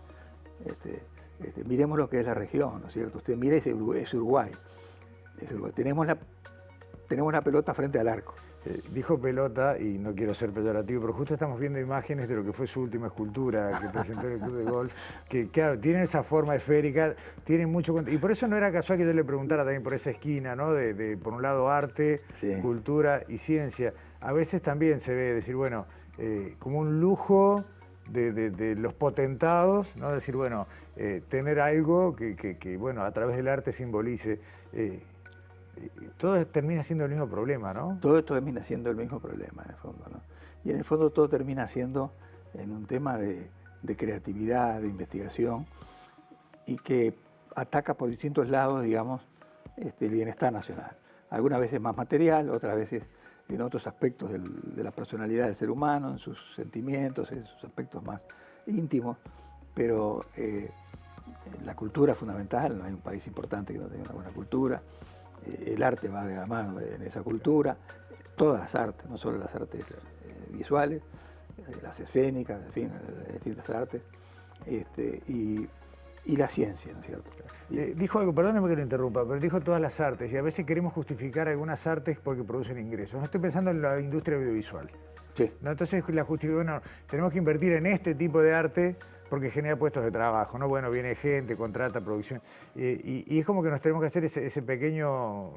Miremos lo que es la región, ¿no es cierto? Usted mire, es Uruguay. Tenemos la pelota frente al arco. Dijo pelota, y no quiero ser peyorativo, pero justo estamos viendo imágenes de lo que fue su última escultura que presentó en el Club de Golf, que claro, tienen esa forma esférica, tienen mucho... Y por eso no era casual que yo le preguntara también por esa esquina, ¿no? De por un lado arte, sí, cultura y ciencia. A veces también se ve decir, bueno, como un lujo de los potentados, ¿no? Decir, bueno, tener algo que, bueno, a través del arte simbolice... todo termina siendo el mismo problema, ¿no? Todo esto termina siendo el mismo problema, en el fondo, ¿no? Y en el fondo todo termina siendo en un tema de creatividad, de investigación, y que ataca por distintos lados, digamos, el bienestar nacional. Algunas veces más material, otras veces en otros aspectos de la personalidad del ser humano, en sus sentimientos, en sus aspectos más íntimos, pero la cultura es fundamental, no hay un país importante que no tenga una buena cultura, el arte va de la mano en esa cultura, todas las artes, no solo las artes visuales, las escénicas, en fin, distintas artes, y la ciencia, ¿no es cierto? Dijo algo, perdóneme que lo interrumpa, pero dijo todas las artes, y a veces queremos justificar algunas artes porque producen ingresos. No estoy pensando en la industria audiovisual. Sí. ¿No? Entonces la justificación, no, tenemos que invertir en este tipo de arte porque genera puestos de trabajo, ¿no? Bueno, viene gente, contrata, producción, y es como que nos tenemos que hacer ese pequeño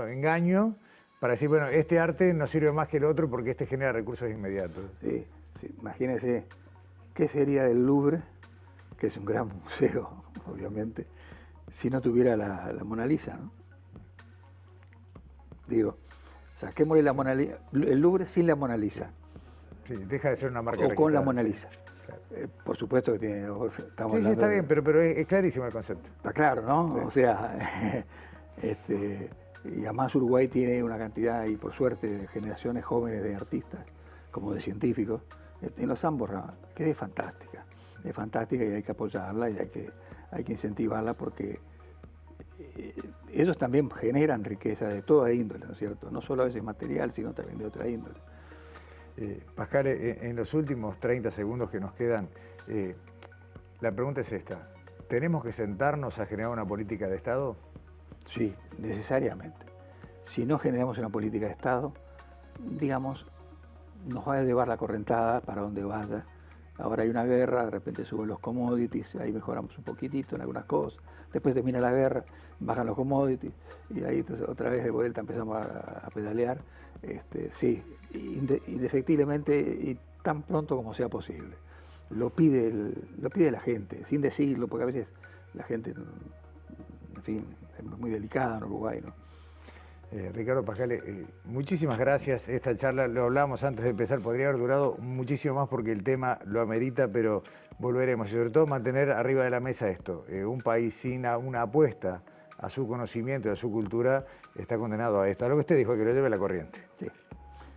engaño para decir, bueno, este arte no sirve más que el otro porque este genera recursos inmediatos. Sí, sí. Imagínense qué sería del Louvre, que es un gran museo, obviamente, si no tuviera la Mona Lisa, ¿no? Digo, saquémosle la Mona Lisa, el Louvre sin la Mona Lisa. Sí, deja de ser una marca o con la registrada, Mona sí. Lisa. Por supuesto que tiene... Estamos Sí, está bien, pero es clarísimo el concepto. Está claro, ¿no? Sí. O sea, y además Uruguay tiene una cantidad, y por suerte, de generaciones jóvenes de artistas, como de científicos, en los ambos ramas, que es fantástica. Es fantástica y hay que apoyarla y hay que incentivarla porque ellos también generan riqueza de toda índole, ¿no es cierto? No solo a veces material, sino también de otra índole. Pascal, en los últimos 30 segundos que nos quedan, la pregunta es esta. ¿Tenemos que sentarnos a generar una política de Estado? Sí, necesariamente. Si no generamos una política de Estado, digamos, nos va a llevar la correntada para donde vaya. Ahora hay una guerra, de repente suben los commodities, ahí mejoramos un poquitito en algunas cosas. Después termina la guerra, bajan los commodities y ahí entonces, otra vez de vuelta empezamos a pedalear. Sí, indefectiblemente y tan pronto como sea posible. Lo pide la gente, sin decirlo, porque a veces la gente, en fin, es muy delicada en Uruguay, ¿no? Ricardo Pascal, muchísimas gracias. Esta charla, lo hablábamos antes de empezar, podría haber durado muchísimo más porque el tema lo amerita, pero volveremos. Y sobre todo mantener arriba de la mesa esto. Un país sin una apuesta a su conocimiento y a su cultura está condenado a esto. A lo que usted dijo, que lo lleve la corriente. Sí.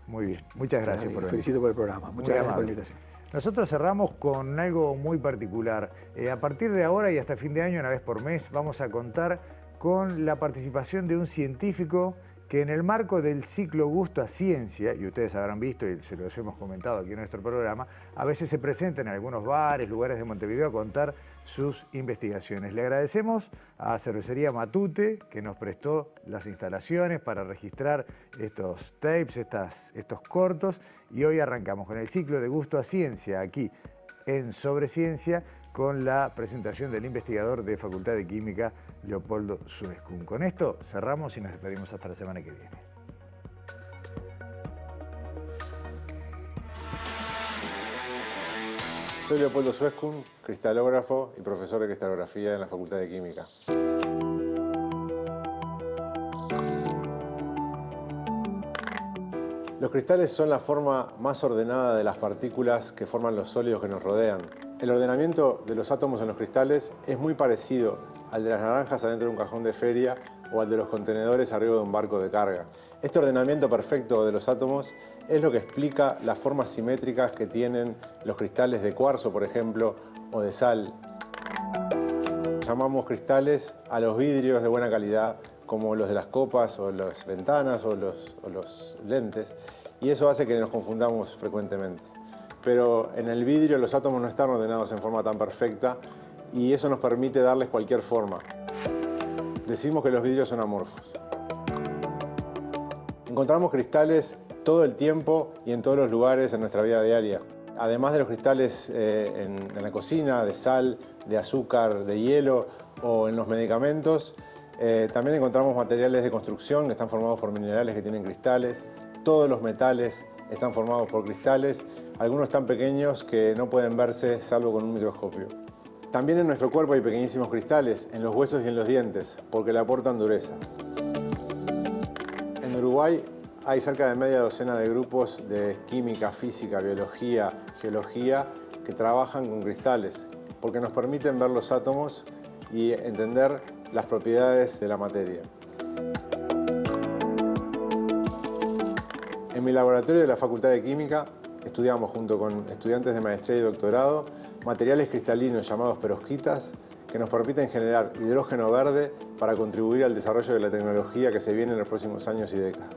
Muy bien. Muchas gracias por venir. Felicito por el programa. Muchas gracias por la invitación. Nosotros cerramos con algo muy particular. A partir de ahora y hasta fin de año, una vez por mes, vamos a contar con la participación de un científico que en el marco del ciclo Gusto a Ciencia, y ustedes habrán visto y se los hemos comentado aquí en nuestro programa, a veces se presenta en algunos bares, lugares de Montevideo a contar sus investigaciones. Le agradecemos a Cervecería Matute que nos prestó las instalaciones para registrar estos tapes, estos cortos, y hoy arrancamos con el ciclo de Gusto a Ciencia aquí en Sobre Ciencia con la presentación del investigador de Facultad de Química, Leopoldo Suescun. Con esto cerramos y nos despedimos hasta la semana que viene. Soy Leopoldo Suescun, cristalógrafo y profesor de cristalografía en la Facultad de Química. Los cristales son la forma más ordenada de las partículas que forman los sólidos que nos rodean. El ordenamiento de los átomos en los cristales es muy parecido al de las naranjas adentro de un cajón de feria o al de los contenedores arriba de un barco de carga. Este ordenamiento perfecto de los átomos es lo que explica las formas simétricas que tienen los cristales de cuarzo, por ejemplo, o de sal. Llamamos cristales a los vidrios de buena calidad, como los de las copas o las ventanas o los lentes, y eso hace que nos confundamos frecuentemente. Pero en el vidrio los átomos no están ordenados en forma tan perfecta y eso nos permite darles cualquier forma. Decimos que los vidrios son amorfos. Encontramos cristales todo el tiempo y en todos los lugares en nuestra vida diaria. Además de los cristales en la cocina, de sal, de azúcar, de hielo o en los medicamentos, también encontramos materiales de construcción que están formados por minerales que tienen cristales. Todos los metales están formados por cristales, algunos tan pequeños que no pueden verse salvo con un microscopio. También en nuestro cuerpo hay pequeñísimos cristales, en los huesos y en los dientes, porque le aportan dureza. En Uruguay hay cerca de media docena de grupos de química, física, biología, geología que trabajan con cristales, porque nos permiten ver los átomos y entender las propiedades de la materia. mi laboratorio de la Facultad de Química estudiamos junto con estudiantes de maestría y doctorado materiales cristalinos llamados perovskitas que nos permiten generar hidrógeno verde para contribuir al desarrollo de la tecnología que se viene en los próximos años y décadas.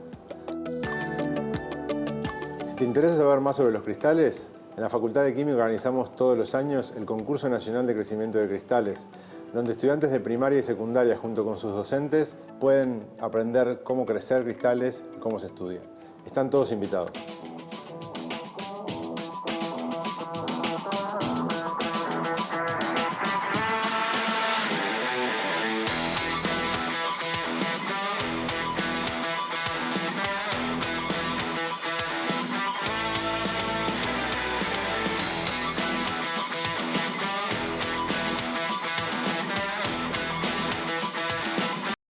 Si te interesa saber más sobre los cristales, en la Facultad de Química organizamos todos los años el Concurso Nacional de Crecimiento de Cristales, donde estudiantes de primaria y secundaria junto con sus docentes pueden aprender cómo crecer cristales y cómo se estudia. Están todos invitados.